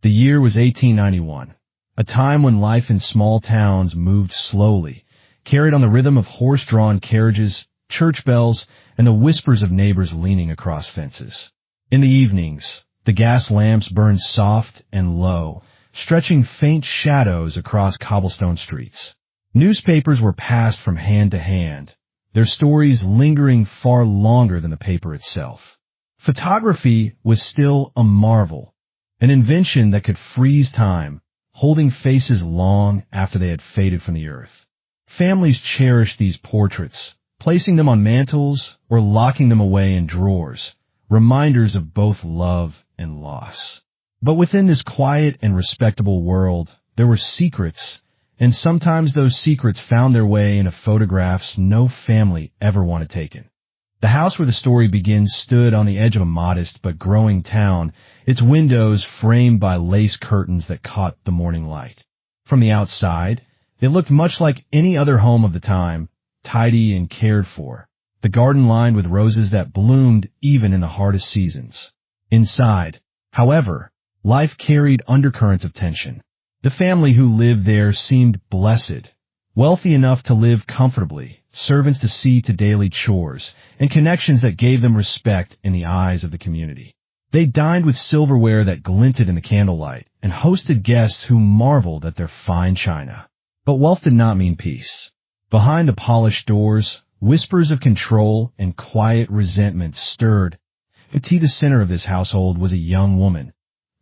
The year was 1891, a time when life in small towns moved slowly, carried on the rhythm of horse-drawn carriages, church bells, and the whispers of neighbors leaning across fences. In the evenings, the gas lamps burned soft and low, stretching faint shadows across cobblestone streets. Newspapers were passed from hand to hand, their stories lingering far longer than the paper itself. Photography was still a marvel, an invention that could freeze time, holding faces long after they had faded from the earth. Families cherished these portraits, placing them on mantels or locking them away in drawers, reminders of both love and loss. But within this quiet and respectable world, there were secrets, and sometimes those secrets found their way into photographs no family ever wanted taken. The house where the story begins stood on the edge of a modest but growing town, its windows framed by lace curtains that caught the morning light. From the outside, it looked much like any other home of the time, tidy and cared for, the garden lined with roses that bloomed even in the hardest seasons. Inside, however, life carried undercurrents of tension. The family who lived there seemed blessed, wealthy enough to live comfortably, servants to see to daily chores, and connections that gave them respect in the eyes of the community. They dined with silverware that glinted in the candlelight, and hosted guests who marveled at their fine china. But wealth did not mean peace. Behind the polished doors, whispers of control and quiet resentment stirred. The center of this household was a young woman,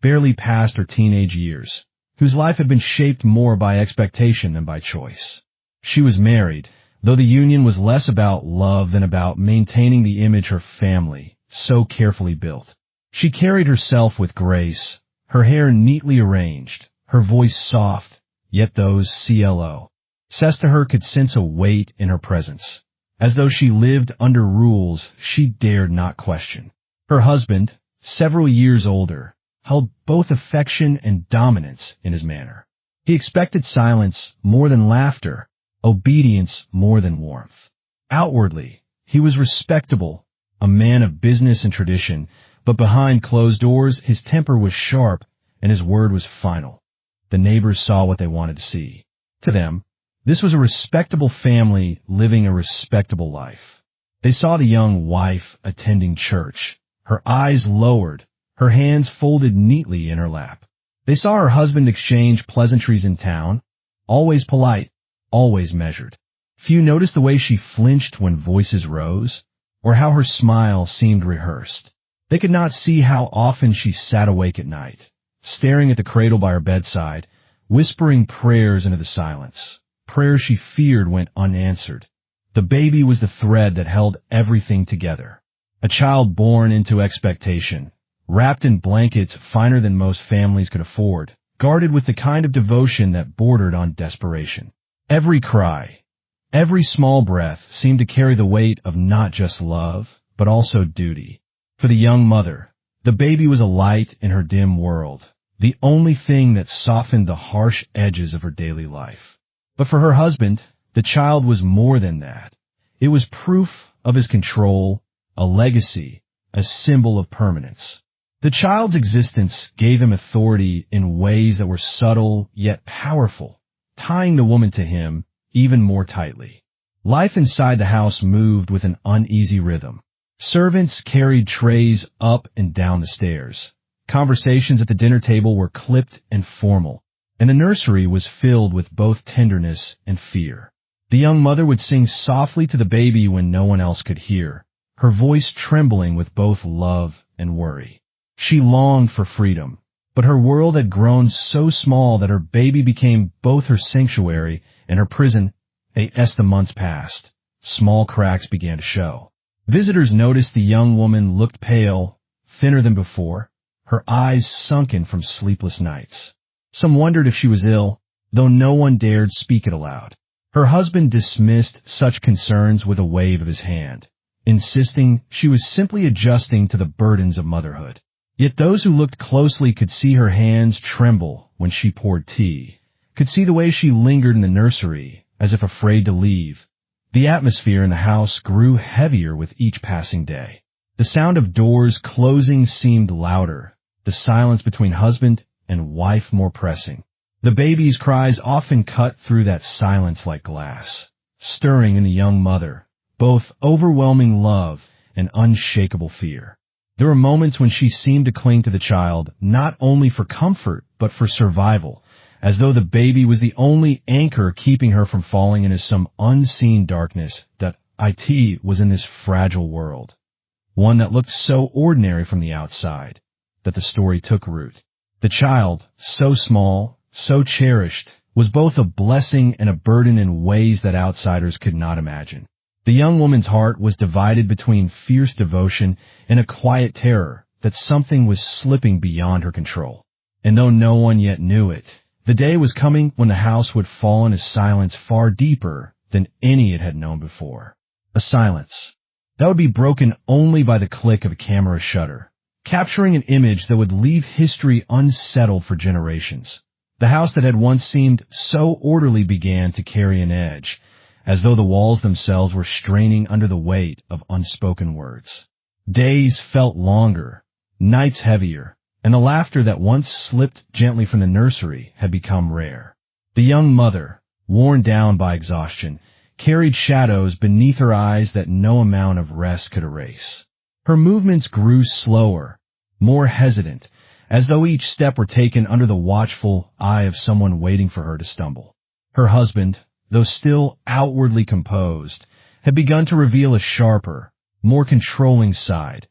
barely past her teenage years, whose life had been shaped more by expectation than by choice. She was married, though the union was less about love than about maintaining the image her family so carefully built. She carried herself with grace, her hair neatly arranged, her voice soft, yet those CLO. Sestaher could sense a weight in her presence, as though she lived under rules she dared not question. Her husband, several years older, held both affection and dominance in his manner. He expected silence more than laughter, obedience more than warmth. Outwardly, he was respectable, a man of business and tradition, but behind closed doors his temper was sharp and his word was final. The neighbors saw what they wanted to see. To them, this was a respectable family living a respectable life. They saw the young wife attending church, her eyes lowered, her hands folded neatly in her lap. They saw her husband exchange pleasantries in town, always polite, always measured. Few noticed the way she flinched when voices rose, or how her smile seemed rehearsed. They could not see how often she sat awake at night, staring at the cradle by her bedside, whispering prayers into the silence, prayers she feared went unanswered. The baby was the thread that held everything together. A child born into expectation, wrapped in blankets finer than most families could afford, guarded with the kind of devotion that bordered on desperation. Every cry, every small breath seemed to carry the weight of not just love, but also duty. For the young mother, the baby was a light in her dim world, the only thing that softened the harsh edges of her daily life. But for her husband, the child was more than that. It was proof of his control, a legacy, a symbol of permanence. The child's existence gave him authority in ways that were subtle yet powerful, tying the woman to him even more tightly. Life inside the house moved with an uneasy rhythm. Servants carried trays up and down the stairs. Conversations at the dinner table were clipped and formal, and the nursery was filled with both tenderness and fear. The young mother would sing softly to the baby when no one else could hear, her voice trembling with both love and worry. She longed for freedom, but her world had grown so small that her baby became both her sanctuary and her prison. As the months passed, small cracks began to show. Visitors noticed the young woman looked pale, thinner than before, her eyes sunken from sleepless nights. Some wondered if she was ill, though no one dared speak it aloud. Her husband dismissed such concerns with a wave of his hand, insisting she was simply adjusting to the burdens of motherhood. Yet those who looked closely could see her hands tremble when she poured tea, could see the way she lingered in the nursery, as if afraid to leave. The atmosphere in the house grew heavier with each passing day. The sound of doors closing seemed louder, the silence between husband and wife more pressing. The baby's cries often cut through that silence like glass, stirring in the young mother both overwhelming love and unshakable fear. There were moments when she seemed to cling to the child not only for comfort but for survival, as though the baby was the only anchor keeping her from falling into some unseen darkness that it was in this fragile world, one that looked so ordinary from the outside that the story took root. The child, so small, so cherished, was both a blessing and a burden in ways that outsiders could not imagine. The young woman's heart was divided between fierce devotion and a quiet terror that something was slipping beyond her control. And though no one yet knew it, the day was coming when the house would fall into silence far deeper than any it had known before. A silence that would be broken only by the click of a camera shutter, capturing an image that would leave history unsettled for generations. The house that had once seemed so orderly began to carry an edge, as though the walls themselves were straining under the weight of unspoken words. Days felt longer, nights heavier, and the laughter that once slipped gently from the nursery had become rare. The young mother, worn down by exhaustion, carried shadows beneath her eyes that no amount of rest could erase. Her movements grew slower, more hesitant, as though each step were taken under the watchful eye of someone waiting for her to stumble. Her husband, though still outwardly composed, had begun to reveal a sharper, more controlling side,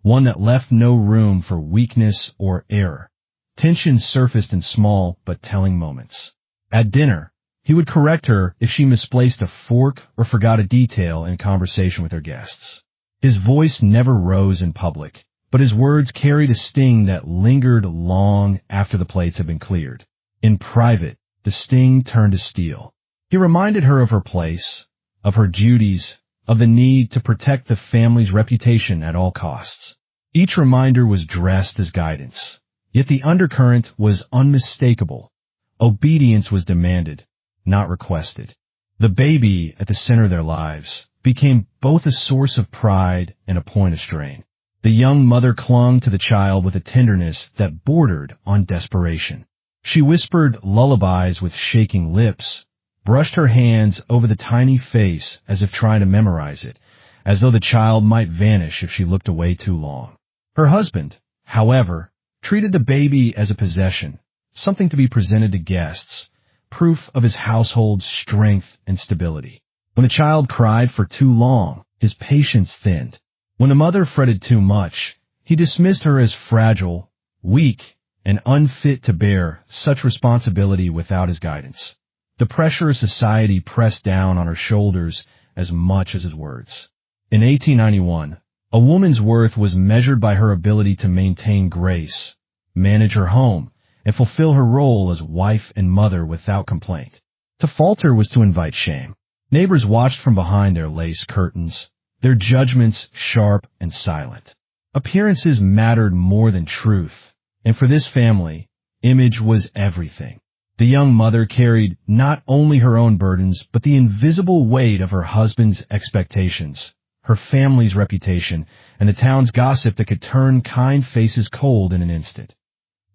one that left no room for weakness or error. Tension surfaced in small but telling moments. At dinner, he would correct her if she misplaced a fork or forgot a detail in conversation with her guests. His voice never rose in public, but his words carried a sting that lingered long after the plates had been cleared. In private, the sting turned to steel. He reminded her of her place, of her duties, of the need to protect the family's reputation at all costs. Each reminder was dressed as guidance, yet the undercurrent was unmistakable. Obedience was demanded, not requested. The baby at the center of their lives became both a source of pride and a point of strain. The young mother clung to the child with a tenderness that bordered on desperation. She whispered lullabies with shaking lips, brushed her hands over the tiny face as if trying to memorize it, as though the child might vanish if she looked away too long. Her husband, however, treated the baby as a possession, something to be presented to guests, proof of his household's strength and stability. When the child cried for too long, his patience thinned. When the mother fretted too much, he dismissed her as fragile, weak, and unfit to bear such responsibility without his guidance. The pressure of society pressed down on her shoulders as much as his words. In 1891, a woman's worth was measured by her ability to maintain grace, manage her home, and fulfill her role as wife and mother without complaint. To falter was to invite shame. Neighbors watched from behind their lace curtains, their judgments sharp and silent. Appearances mattered more than truth, and for this family, image was everything. The young mother carried not only her own burdens, but the invisible weight of her husband's expectations, her family's reputation, and the town's gossip that could turn kind faces cold in an instant.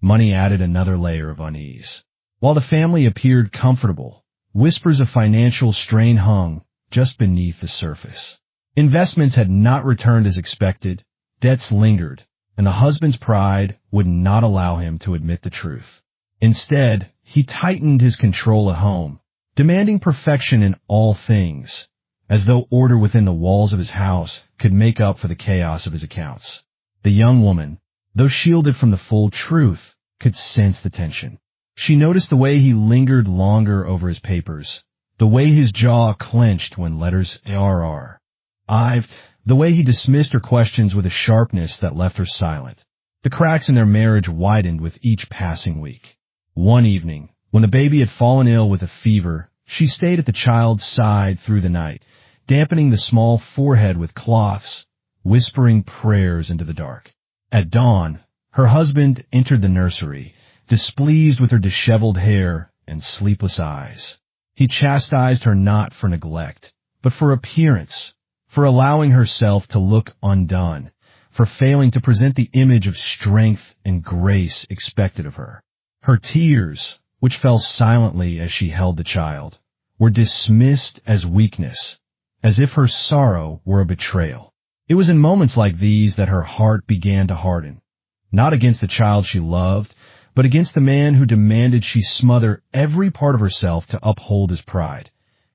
Money added another layer of unease. While the family appeared comfortable, whispers of financial strain hung just beneath the surface. Investments had not returned as expected, debts lingered, and the husband's pride would not allow him to admit the truth. Instead, he tightened his control at home, demanding perfection in all things, as though order within the walls of his house could make up for the chaos of his accounts. The young woman, though shielded from the full truth, could sense the tension. She noticed the way he lingered longer over his papers, the way his jaw clenched when letters arrived, the way he dismissed her questions with a sharpness that left her silent. The cracks in their marriage widened with each passing week. One evening, when the baby had fallen ill with a fever, she stayed at the child's side through the night, dampening the small forehead with cloths, whispering prayers into the dark. At dawn, her husband entered the nursery, displeased with her disheveled hair and sleepless eyes. He chastised her not for neglect, but for appearance, for allowing herself to look undone, for failing to present the image of strength and grace expected of her. Her tears, which fell silently as she held the child, were dismissed as weakness, as if her sorrow were a betrayal. It was in moments like these that her heart began to harden, not against the child she loved, but against the man who demanded she smother every part of herself to uphold his pride.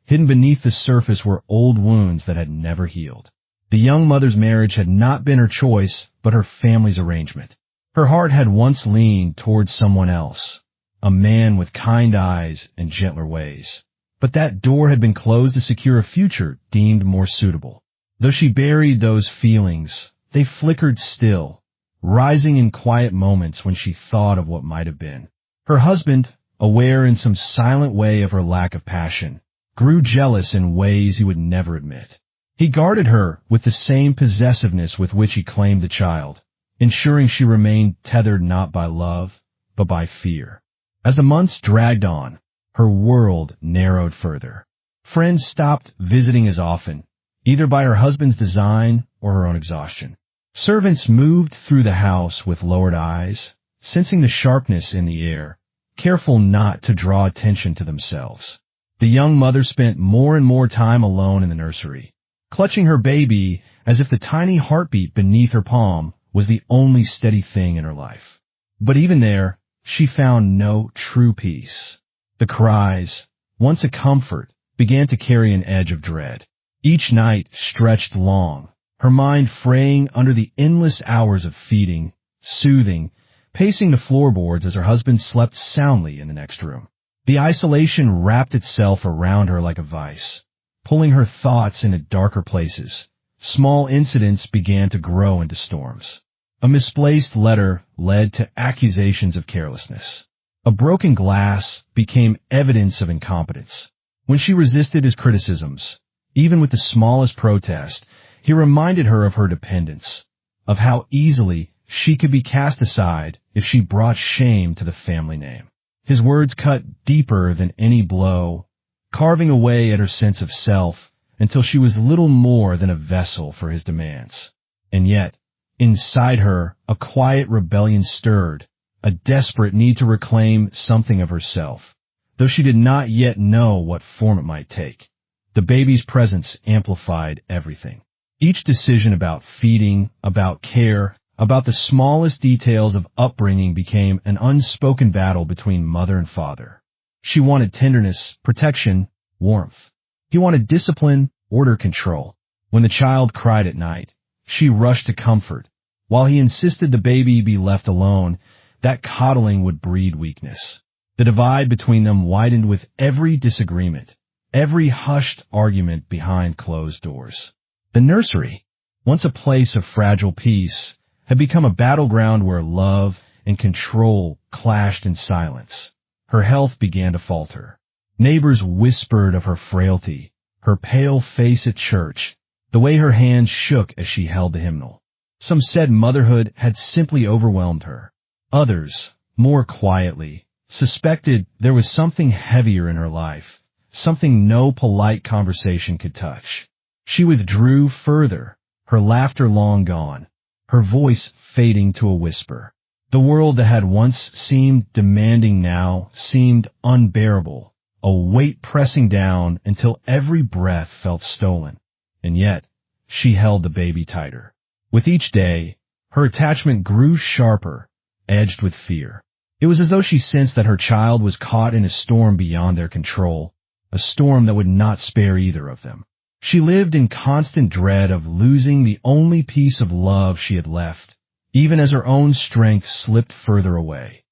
Hidden beneath the surface were old wounds that had never healed. The young mother's marriage had not been her choice, but her family's arrangement. Her heart had once leaned towards someone else, a man with kind eyes and gentler ways. But that door had been closed to secure a future deemed more suitable. Though she buried those feelings, they flickered still, rising in quiet moments when she thought of what might have been. Her husband, aware in some silent way of her lack of passion, grew jealous in ways he would never admit. He guarded her with the same possessiveness with which he claimed the child, ensuring she remained tethered not by love, but by fear. As the months dragged on, her world narrowed further. Friends stopped visiting as often, either by her husband's design or her own exhaustion. Servants moved through the house with lowered eyes, sensing the sharpness in the air, careful not to draw attention to themselves. The young mother spent more and more time alone in the nursery, clutching her baby as if the tiny heartbeat beneath her palm was the only steady thing in her life. But even there, she found no true peace. The cries, once a comfort, began to carry an edge of dread. Each night stretched long, her mind fraying under the endless hours of feeding, soothing, pacing the floorboards as her husband slept soundly in the next room. The isolation wrapped itself around her like a vice, pulling her thoughts into darker places. Small incidents began to grow into storms. A misplaced letter led to accusations of carelessness. A broken glass became evidence of incompetence. When she resisted his criticisms, even with the smallest protest, he reminded her of her dependence, of how easily she could be cast aside if she brought shame to the family name. His words cut deeper than any blow, carving away at her sense of self until she was little more than a vessel for his demands. And yet, inside her, a quiet rebellion stirred, a desperate need to reclaim something of herself, though she did not yet know what form it might take. The baby's presence amplified everything. Each decision about feeding, about care, about the smallest details of upbringing became an unspoken battle between mother and father. She wanted tenderness, protection, warmth. He wanted discipline, order, control. When the child cried at night, she rushed to comfort. While he insisted the baby be left alone, that coddling would breed weakness. The divide between them widened with every disagreement, every hushed argument behind closed doors. The nursery, once a place of fragile peace, had become a battleground where love and control clashed in silence. Her health began to falter. Neighbors whispered of her frailty, her pale face at church, the way her hands shook as she held the hymnal. Some said motherhood had simply overwhelmed her. Others, more quietly, suspected there was something heavier in her life, something no polite conversation could touch. She withdrew further, her laughter long gone, her voice fading to a whisper. The world that had once seemed demanding now seemed unbearable, a weight pressing down until every breath felt stolen. And yet, she held the baby tighter. With each day, her attachment grew sharper, edged with fear. It was as though she sensed that her child was caught in a storm beyond their control, a storm that would not spare either of them. She lived in constant dread of losing the only piece of love she had left, even as her own strength slipped further away.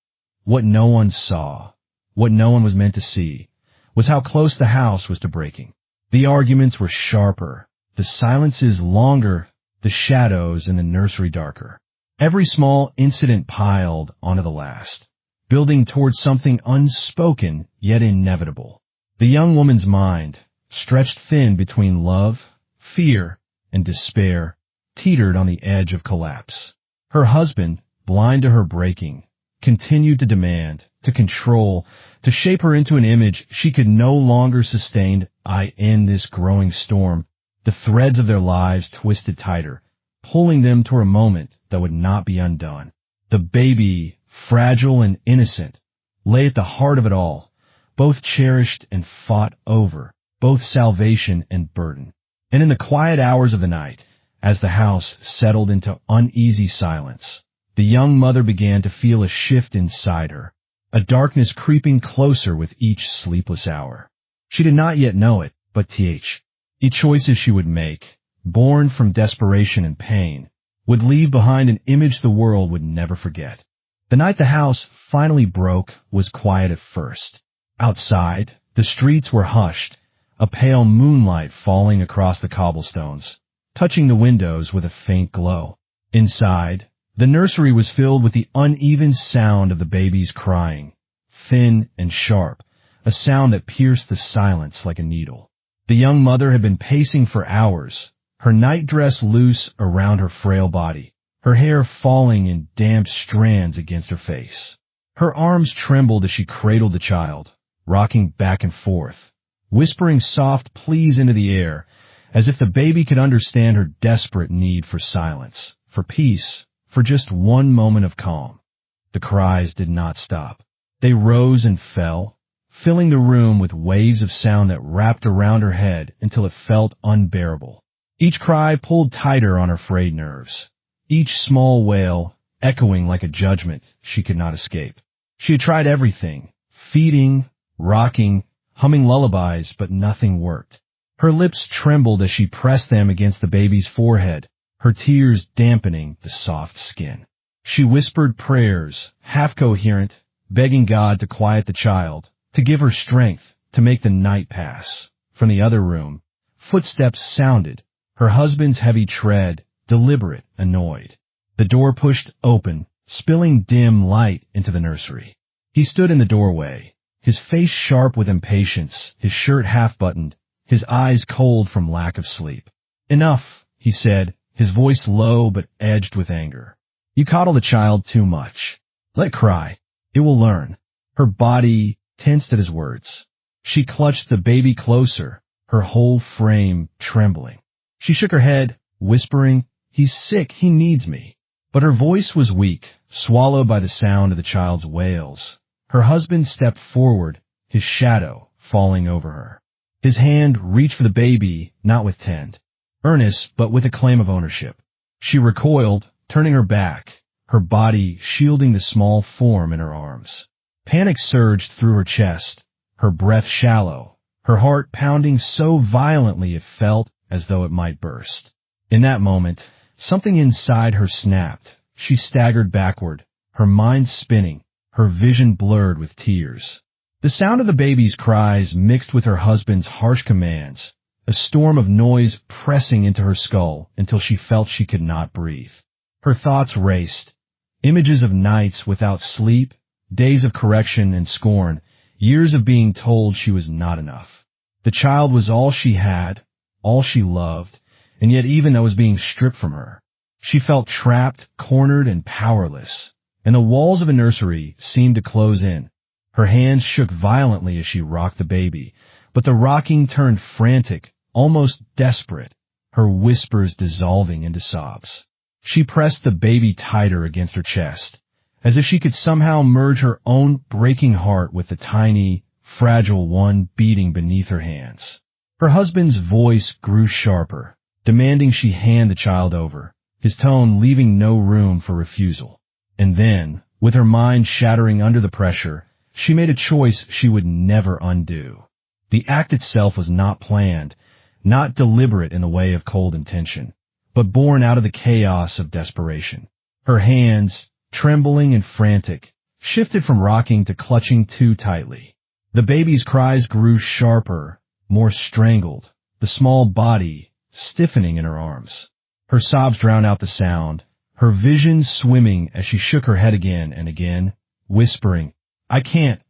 What no one saw, what no one was meant to see, was how close the house was to breaking. The arguments were sharper, the silences longer, the shadows in the nursery darker. Every small incident piled onto the last, building towards something unspoken yet inevitable. The young woman's mind, stretched thin between love, fear, and despair, teetered on the edge of collapse. Her husband, blind to her breaking, continued to demand, to control, to shape her into an image she could no longer sustain. I end this growing storm. The threads of their lives twisted tighter, pulling them toward a moment that would not be undone. The baby, fragile and innocent, lay at the heart of it all, both cherished and fought over, both salvation and burden. And in the quiet hours of the night, as the house settled into uneasy silence, the young mother began to feel a shift inside her, a darkness creeping closer with each sleepless hour. She did not yet know it, but each choices she would make, born from desperation and pain, would leave behind an image the world would never forget. The night the house finally broke was quiet at first. Outside, the streets were hushed, a pale moonlight falling across the cobblestones, touching the windows with a faint glow. Inside, the nursery was filled with the uneven sound of the baby's crying, thin and sharp, a sound that pierced the silence like a needle. The young mother had been pacing for hours, her nightdress loose around her frail body, her hair falling in damp strands against her face. Her arms trembled as she cradled the child, rocking back and forth, whispering soft pleas into the air, as if the baby could understand her desperate need for silence, for peace, for just one moment of calm. The cries did not stop. They rose and fell, filling the room with waves of sound that wrapped around her head until it felt unbearable. Each cry pulled tighter on her frayed nerves, each small wail echoing like a judgment she could not escape. She had tried everything, feeding, rocking, humming lullabies, but nothing worked. Her lips trembled as she pressed them against the baby's forehead, her tears dampening the soft skin. She whispered prayers, half-coherent, begging God to quiet the child, to give her strength, to make the night pass. From the other room, footsteps sounded, her husband's heavy tread, deliberate, annoyed. The door pushed open, spilling dim light into the nursery. He stood in the doorway, his face sharp with impatience, his shirt half-buttoned, his eyes cold from lack of sleep. "Enough," he said, his voice low but edged with anger. "You coddle the child too much. Let it cry. It will learn." Her body tensed at his words. She clutched the baby closer, her whole frame trembling. She shook her head, whispering, "He's sick, he needs me." But her voice was weak, swallowed by the sound of the child's wails. Her husband stepped forward, his shadow falling over her. His hand reached for the baby, not with intent, earnest but with a claim of ownership. She recoiled, turning her back, her body shielding the small form in her arms. Panic surged through her chest, her breath shallow, her heart pounding so violently it felt as though it might burst. In that moment, something inside her snapped. She staggered backward, her mind spinning, her vision blurred with tears. The sound of the baby's cries mixed with her husband's harsh commands, a storm of noise pressing into her skull until she felt she could not breathe. Her thoughts raced. Images of nights without sleep, days of correction and scorn, years of being told she was not enough. The child was all she had, all she loved, and yet even that was being stripped from her. She felt trapped, cornered, and powerless, and the walls of a nursery seemed to close in. Her hands shook violently as she rocked the baby, but the rocking turned frantic, almost desperate, her whispers dissolving into sobs. She pressed the baby tighter against her chest, as if she could somehow merge her own breaking heart with the tiny, fragile one beating beneath her hands. Her husband's voice grew sharper, demanding she hand the child over, his tone leaving no room for refusal. And then, with her mind shattering under the pressure, she made a choice she would never undo. The act itself was not planned, not deliberate in the way of cold intention, but born out of the chaos of desperation. Her hands, trembling and frantic, shifted from rocking to clutching too tightly. The baby's cries grew sharper, more strangled, the small body stiffening in her arms. Her sobs drowned out the sound, her vision swimming as she shook her head again and again, whispering, I can't.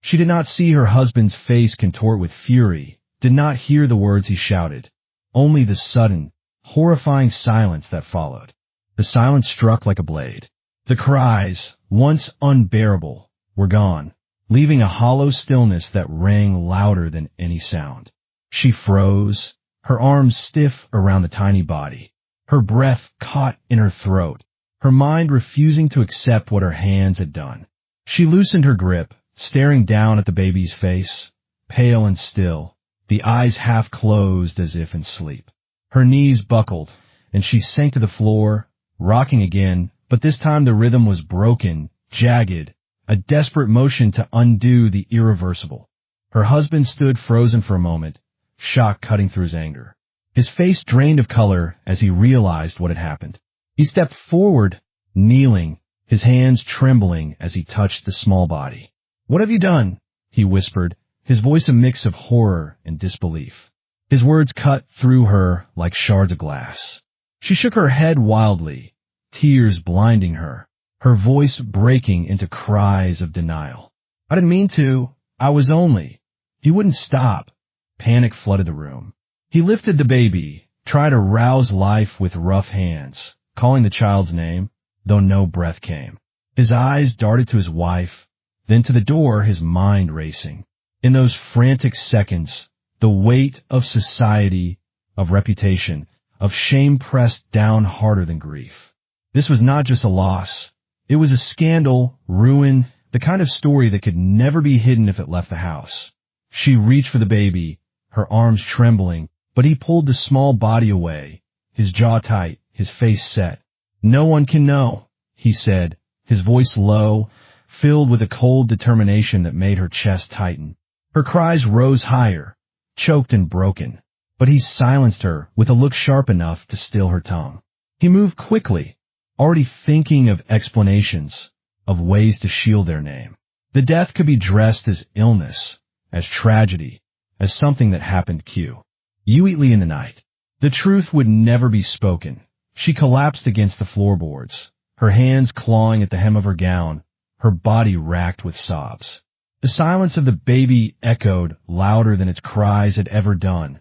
She did not see her husband's face contort with fury, did not hear the words he shouted, only the sudden, horrifying silence that followed. The silence struck like a blade. The cries, once unbearable, were gone, leaving a hollow stillness that rang louder than any sound. She froze, her arms stiff around the tiny body, her breath caught in her throat, her mind refusing to accept what her hands had done. She loosened her grip, staring down at the baby's face, pale and still, the eyes half closed as if in sleep. Her knees buckled, and she sank to the floor, rocking again, but this time the rhythm was broken, jagged, a desperate motion to undo the irreversible. Her husband stood frozen for a moment, shock cutting through his anger. His face drained of color as he realized what had happened. He stepped forward, kneeling, his hands trembling as he touched the small body. "What have you done?" he whispered, his voice a mix of horror and disbelief. His words cut through her like shards of glass. She shook her head wildly, tears blinding her, her voice breaking into cries of denial. "I didn't mean to. I was only—" He wouldn't stop. Panic flooded the room. He lifted the baby, tried to rouse life with rough hands, calling the child's name, though no breath came. His eyes darted to his wife, then to the door, his mind racing. In those frantic seconds, the weight of society, of reputation, of shame pressed down harder than grief. This was not just a loss. It was a scandal, ruin, the kind of story that could never be hidden if it left the house. She reached for the baby, her arms trembling, but he pulled the small body away, his jaw tight, his face set. "No one can know," he said, his voice low, filled with a cold determination that made her chest tighten. Her cries rose higher, choked and broken, but he silenced her with a look sharp enough to still her tongue. He moved quickly, already thinking of explanations, of ways to shield their name. The death could be dressed as illness, as tragedy, as something that happened quietly in the night. The truth would never be spoken. She collapsed against the floorboards, her hands clawing at the hem of her gown, her body racked with sobs. The silence of the baby echoed louder than its cries had ever done,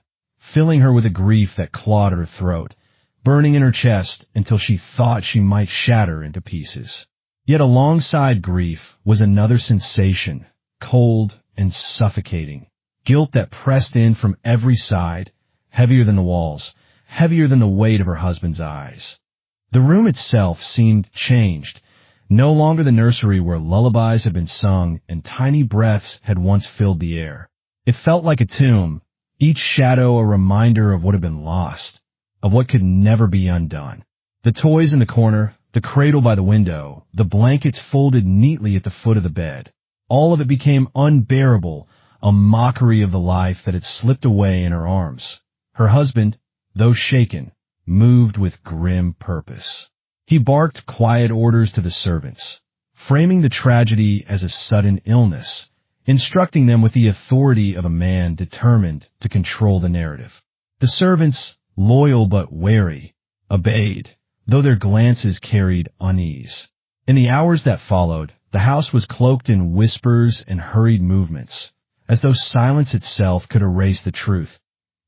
filling her with a grief that clawed at her throat, burning in her chest until she thought she might shatter into pieces. Yet alongside grief was another sensation, cold and suffocating, guilt that pressed in from every side, heavier than the walls, heavier than the weight of her husband's eyes. The room itself seemed changed, no longer the nursery where lullabies had been sung and tiny breaths had once filled the air. It felt like a tomb, each shadow a reminder of what had been lost, of what could never be undone. The toys in the corner, the cradle by the window, the blankets folded neatly at the foot of the bed. All of it became unbearable, a mockery of the life that had slipped away in her arms. Her husband, though shaken, moved with grim purpose. He barked quiet orders to the servants, framing the tragedy as a sudden illness, instructing them with the authority of a man determined to control the narrative. The servants, loyal but wary, obeyed, though their glances carried unease. In the hours that followed, the house was cloaked in whispers and hurried movements, as though silence itself could erase the truth.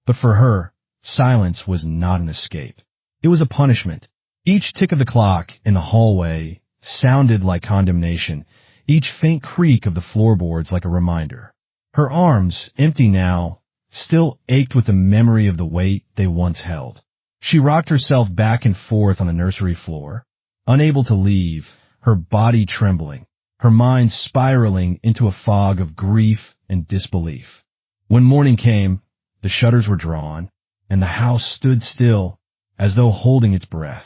But for her, silence was not an escape. It was a punishment. Each tick of the clock in the hallway sounded like condemnation, each faint creak of the floorboards like a reminder. Her arms, empty now, still ached with the memory of the weight they once held. She rocked herself back and forth on the nursery floor, unable to leave, her body trembling, her mind spiraling into a fog of grief and disbelief. When morning came, the shutters were drawn, and the house stood still, as though holding its breath.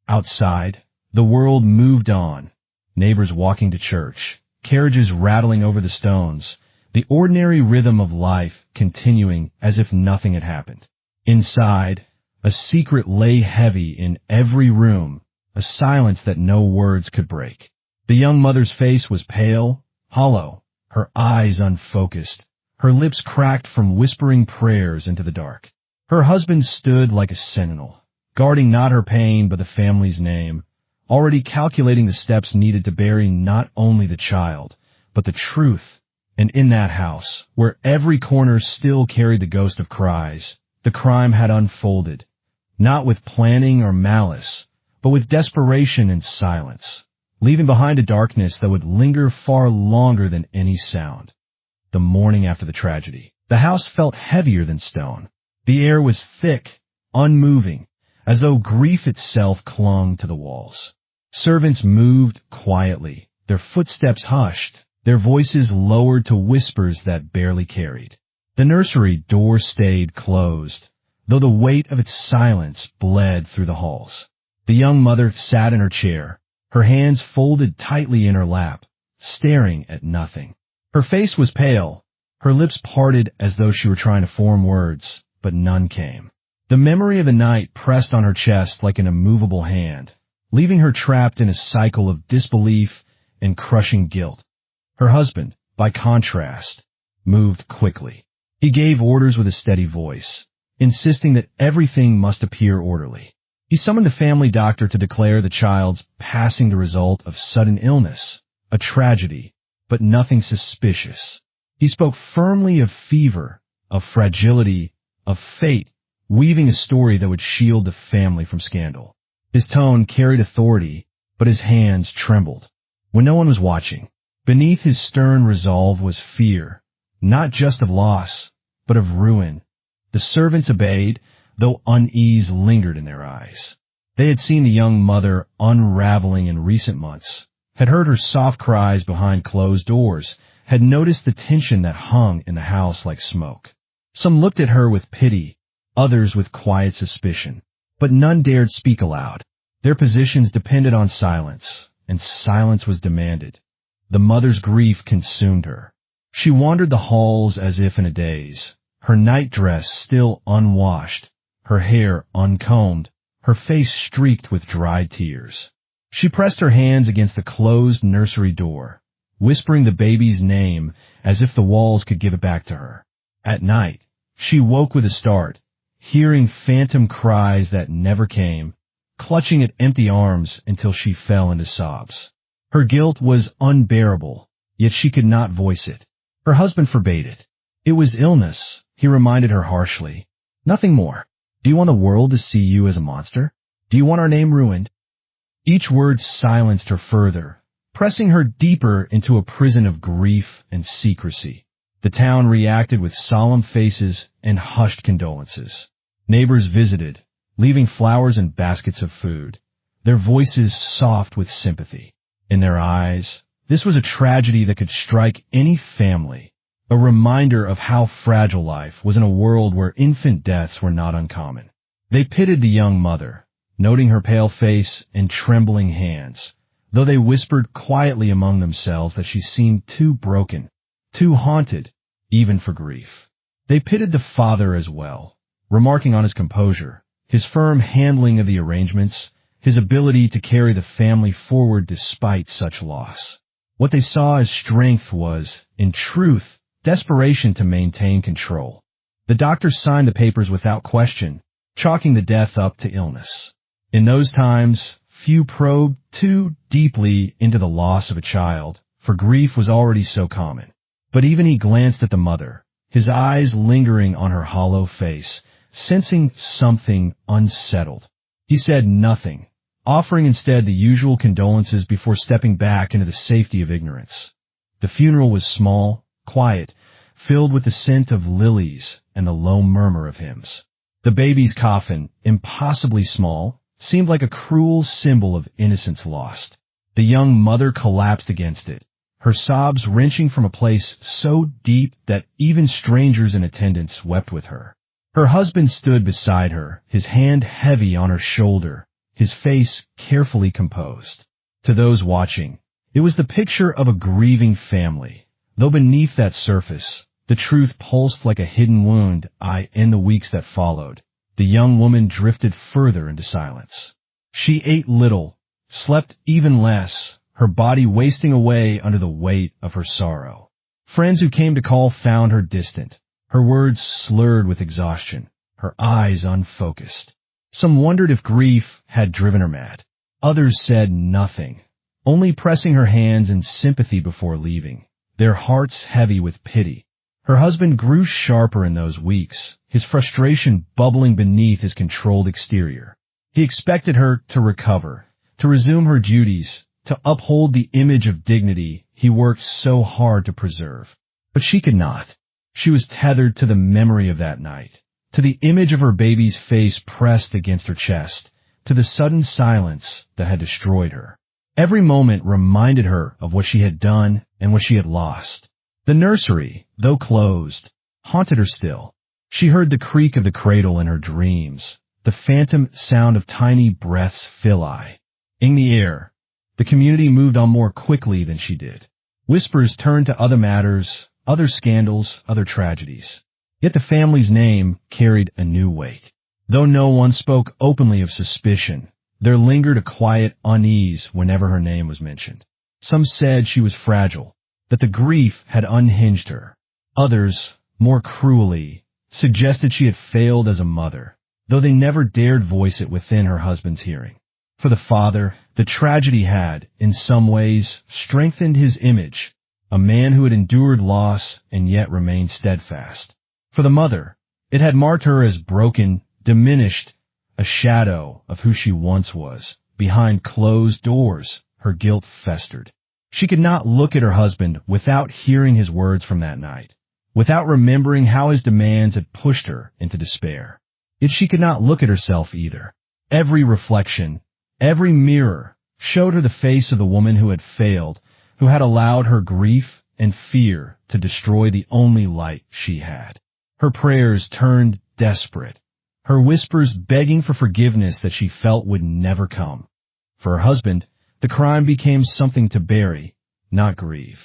Outside, the world moved on, neighbors walking to church, carriages rattling over the stones, the ordinary rhythm of life continuing as if nothing had happened. Inside, a secret lay heavy in every room, a silence that no words could break. The young mother's face was pale, hollow, her eyes unfocused, her lips cracked from whispering prayers into the dark. Her husband stood like a sentinel, guarding not her pain but the family's name, already calculating the steps needed to bury not only the child, but the truth. And in that house, where every corner still carried the ghost of cries, the crime had unfolded, not with planning or malice, but with desperation and silence, leaving behind a darkness that would linger far longer than any sound. The morning after the tragedy, the house felt heavier than stone. The air was thick, unmoving, as though grief itself clung to the walls. Servants moved quietly, their footsteps hushed, their voices lowered to whispers that barely carried. The nursery door stayed closed, though the weight of its silence bled through the halls. The young mother sat in her chair, her hands folded tightly in her lap, staring at nothing. Her face was pale, her lips parted as though she were trying to form words, but none came. The memory of the night pressed on her chest like an immovable hand, leaving her trapped in a cycle of disbelief and crushing guilt. Her husband, by contrast, moved quickly. He gave orders with a steady voice, insisting that everything must appear orderly. He summoned the family doctor to declare the child's passing the result of sudden illness, a tragedy, but nothing suspicious. He spoke firmly of fever, of fragility, of fate, weaving a story that would shield the family from scandal. His tone carried authority, but his hands trembled. When no one was watching, beneath his stern resolve was fear, not just of loss, but of ruin. The servants obeyed, though unease lingered in their eyes. They had seen the young mother unraveling in recent months, had heard her soft cries behind closed doors, had noticed the tension that hung in the house like smoke. Some looked at her with pity, others with quiet suspicion, but none dared speak aloud. Their positions depended on silence, and silence was demanded. The mother's grief consumed her. She wandered the halls as if in a daze, her nightdress still unwashed, her hair uncombed, her face streaked with dried tears. She pressed her hands against the closed nursery door, whispering the baby's name as if the walls could give it back to her. At night, she woke with a start, hearing phantom cries that never came, clutching at empty arms until she fell into sobs. Her guilt was unbearable, yet she could not voice it. Her husband forbade it. It was illness, he reminded her harshly. Nothing more. Do you want the world to see you as a monster? Do you want our name ruined? Each word silenced her further, pressing her deeper into a prison of grief and secrecy. The town reacted with solemn faces and hushed condolences. Neighbors visited, leaving flowers and baskets of food, their voices soft with sympathy. In their eyes, this was a tragedy that could strike any family, a reminder of how fragile life was in a world where infant deaths were not uncommon. They pitied the young mother, noting her pale face and trembling hands, though they whispered quietly among themselves that she seemed too broken, too haunted, even for grief. They pitied the father as well, remarking on his composure, his firm handling of the arrangements, his ability to carry the family forward despite such loss. What they saw as strength was, in truth, desperation to maintain control. The doctor signed the papers without question, chalking the death up to illness. In those times, few probed too deeply into the loss of a child, for grief was already so common. But even he glanced at the mother, his eyes lingering on her hollow face, sensing something unsettled. He said nothing, offering instead the usual condolences before stepping back into the safety of ignorance. The funeral was small, quiet, filled with the scent of lilies and the low murmur of hymns. The baby's coffin, impossibly small, seemed like a cruel symbol of innocence lost. The young mother collapsed against it, her sobs wrenching from a place so deep that even strangers in attendance wept with her. Her husband stood beside her, his hand heavy on her shoulder, his face carefully composed. To those watching, it was the picture of a grieving family, though beneath that surface, the truth pulsed like a hidden wound. In the weeks that followed, the young woman drifted further into silence. She ate little, slept even less, her body wasting away under the weight of her sorrow. Friends who came to call found her distant, her words slurred with exhaustion, her eyes unfocused. Some wondered if grief had driven her mad. Others said nothing, only pressing her hands in sympathy before leaving, their hearts heavy with pity. Her husband grew sharper in those weeks, his frustration bubbling beneath his controlled exterior. He expected her to recover, to resume her duties, to uphold the image of dignity he worked so hard to preserve. But she could not. She was tethered to the memory of that night, to the image of her baby's face pressed against her chest, to the sudden silence that had destroyed her. Every moment reminded her of what she had done and what she had lost. The nursery, though closed, haunted her still. She heard the creak of the cradle in her dreams, the phantom sound of tiny breaths filling the air. The community moved on more quickly than she did. Whispers turned to other matters, other scandals, other tragedies. Yet the family's name carried a new weight. Though no one spoke openly of suspicion, there lingered a quiet unease whenever her name was mentioned. Some said she was fragile, that the grief had unhinged her. Others, more cruelly, suggested she had failed as a mother, though they never dared voice it within her husband's hearing. For the father, the tragedy had, in some ways, strengthened his image, a man who had endured loss and yet remained steadfast. For the mother, it had marked her as broken, diminished, a shadow of who she once was. Behind closed doors, her guilt festered. She could not look at her husband without hearing his words from that night, without remembering how his demands had pushed her into despair. Yet she could not look at herself either. Every reflection, every mirror, showed her the face of the woman who had failed, who had allowed her grief and fear to destroy the only light she had. Her prayers turned desperate, her whispers begging for forgiveness that she felt would never come. For her husband, the crime became something to bury, not grieve.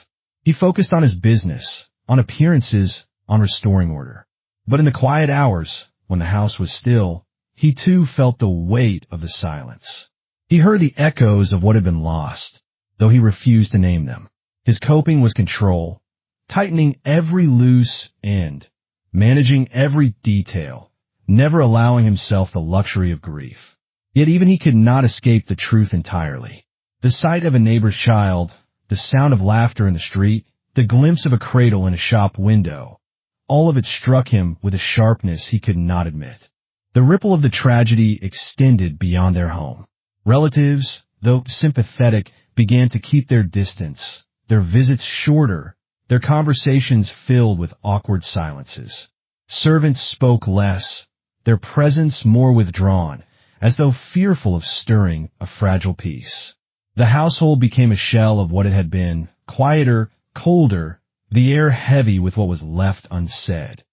He focused on his business, on appearances, on restoring order. But in the quiet hours, when the house was still, he too felt the weight of the silence. He heard the echoes of what had been lost, though he refused to name them. His coping was control, tightening every loose end, managing every detail, never allowing himself the luxury of grief. Yet even he could not escape the truth entirely. The sight of a neighbor's child, the sound of laughter in the street, the glimpse of a cradle in a shop window, all of it struck him with a sharpness he could not admit. The ripple of the tragedy extended beyond their home. Relatives, though sympathetic, began to keep their distance, their visits shorter, their conversations filled with awkward silences. Servants spoke less, their presence more withdrawn, as though fearful of stirring a fragile peace. The household became a shell of what it had been, quieter, colder, the air heavy with what was left unsaid.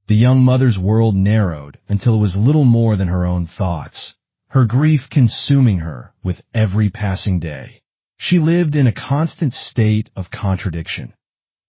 The young mother's world narrowed until it was little more than her own thoughts, her grief consuming her with every passing day. She lived in a constant state of contradiction,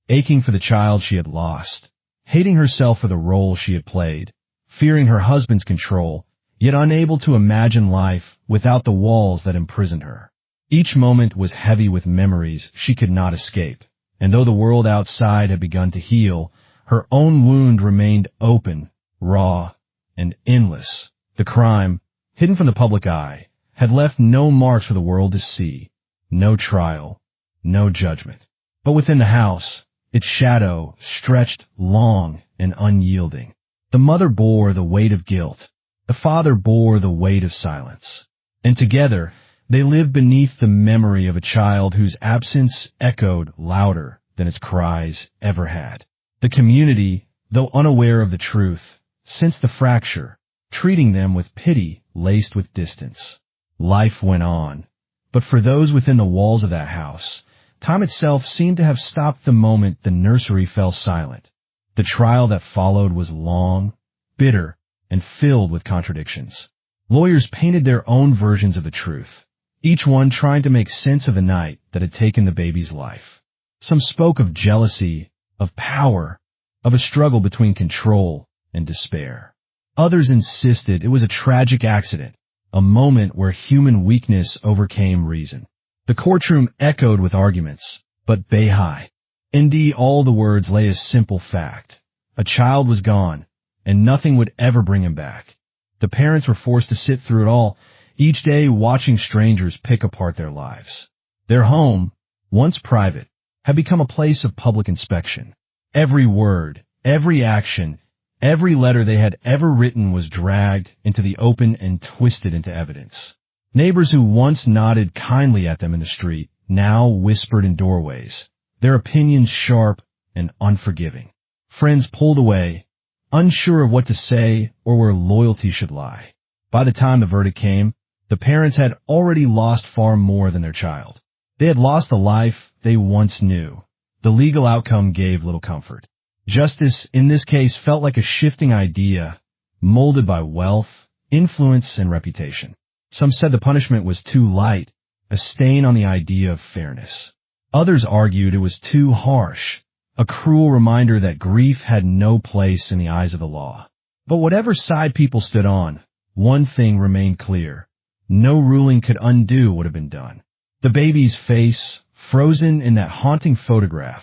aching for the child she had lost, hating herself for the role she had played, fearing her husband's control, yet unable to imagine life without the walls that imprisoned her. Each moment was heavy with memories she could not escape, and though the world outside had begun to heal, her own wound remained open, raw, and endless. The crime, hidden from the public eye, had left no marks for the world to see, no trial, no judgment. But within the house, its shadow stretched long and unyielding. The mother bore the weight of guilt. The father bore the weight of silence. And together, they lived beneath the memory of a child whose absence echoed louder than its cries ever had. The community, though unaware of the truth, sensed the fracture, treating them with pity laced with distance. Life went on, but for those within the walls of that house, time itself seemed to have stopped the moment the nursery fell silent. The trial that followed was long, bitter, and filled with contradictions. Lawyers painted their own versions of the truth, each one trying to make sense of the night that had taken the baby's life. Some spoke of jealousy, of power, of a struggle between control and despair. Others insisted it was a tragic accident, a moment where human weakness overcame reason. The courtroom echoed with arguments, but Behi. Indeed, all the words lay a simple fact. A child was gone, and nothing would ever bring him back. The parents were forced to sit through it all, each day watching strangers pick apart their lives. Their home, once private, had become a place of public inspection. Every word, every action, every letter they had ever written was dragged into the open and twisted into evidence. Neighbors who once nodded kindly at them in the street now whispered in doorways, their opinions sharp and unforgiving. Friends pulled away, unsure of what to say or where loyalty should lie. By the time the verdict came, The parents had already lost far more than their child. They had lost the life they once knew. The legal outcome gave little comfort. Justice, in this case, felt like a shifting idea, molded by wealth, influence, and reputation. Some said the punishment was too light, a stain on the idea of fairness. Others argued it was too harsh, a cruel reminder that grief had no place in the eyes of the law. But whatever side people stood on, one thing remained clear. No ruling could undo what had been done. The baby's face, frozen in that haunting photograph,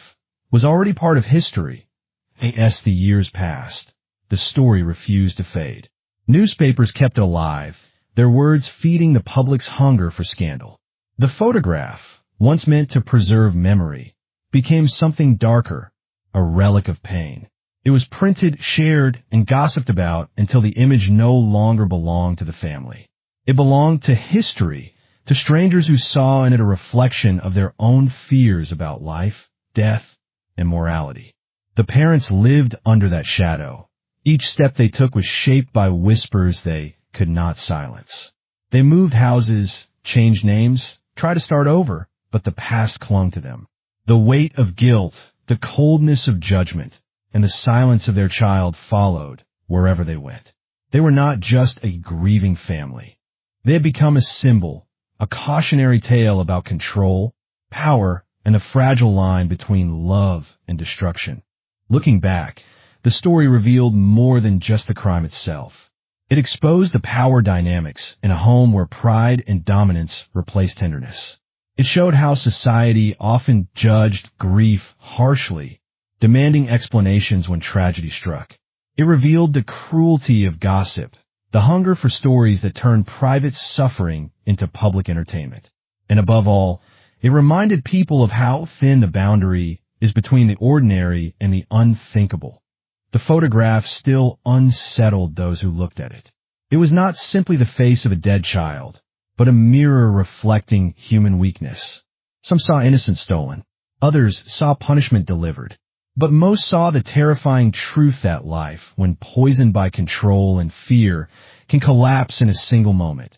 was already part of history. As the years passed, the story refused to fade. Newspapers kept it alive, their words feeding the public's hunger for scandal. The photograph, once meant to preserve memory, became something darker, a relic of pain. It was printed, shared, and gossiped about until the image no longer belonged to the family. It belonged to history, to strangers who saw in it a reflection of their own fears about life, death, and morality. The parents lived under that shadow. Each step they took was shaped by whispers they could not silence. They moved houses, changed names, tried to start over, but the past clung to them. The weight of guilt, the coldness of judgment, and the silence of their child followed wherever they went. They were not just a grieving family. They had become a symbol, a cautionary tale about control, power, and the fragile line between love and destruction. Looking back, the story revealed more than just the crime itself. It exposed the power dynamics in a home where pride and dominance replaced tenderness. It showed how society often judged grief harshly, demanding explanations when tragedy struck. It revealed the cruelty of gossip, the hunger for stories that turned private suffering into public entertainment. And above all, it reminded people of how thin the boundary is between the ordinary and the unthinkable. The photograph still unsettled those who looked at it. It was not simply the face of a dead child, but a mirror reflecting human weakness. Some saw innocence stolen. Others saw punishment delivered. But most saw the terrifying truth that life, when poisoned by control and fear, can collapse in a single moment.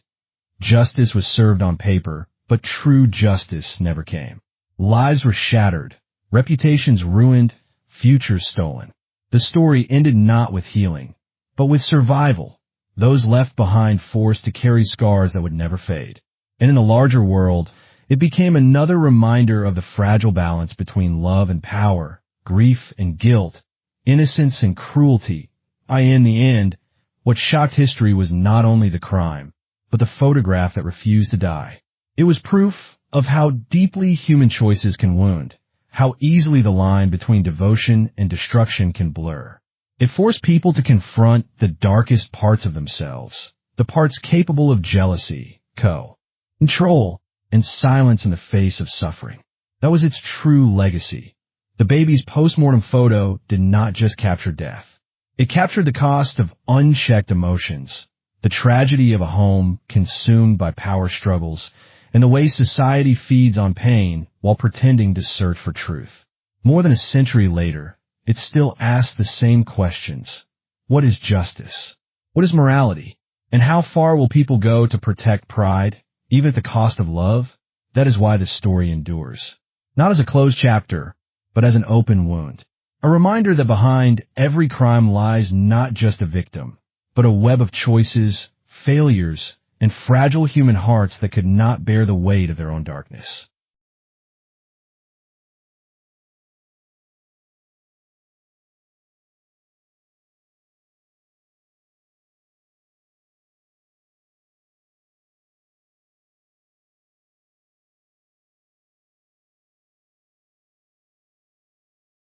Justice was served on paper, but true justice never came. Lives were shattered, reputations ruined, futures stolen. The story ended not with healing, but with survival, those left behind forced to carry scars that would never fade. And in the larger world, it became another reminder of the fragile balance between love and power, grief and guilt, innocence and cruelty. In the end, what shocked history was not only the crime, but the photograph that refused to die. It was proof of how deeply human choices can wound, how easily the line between devotion and destruction can blur. It forced people to confront the darkest parts of themselves, the parts capable of jealousy, control, and silence in the face of suffering. That was its true legacy. The baby's post-mortem photo did not just capture death. It captured the cost of unchecked emotions, the tragedy of a home consumed by power struggles, and the way society feeds on pain while pretending to search for truth. More than a century later, it still asks the same questions. What is justice? What is morality? And how far will people go to protect pride, even at the cost of love? That is why the story endures. Not as a closed chapter, but as an open wound. A reminder that behind every crime lies not just a victim, but a web of choices, failures, and fragile human hearts that could not bear the weight of their own darkness.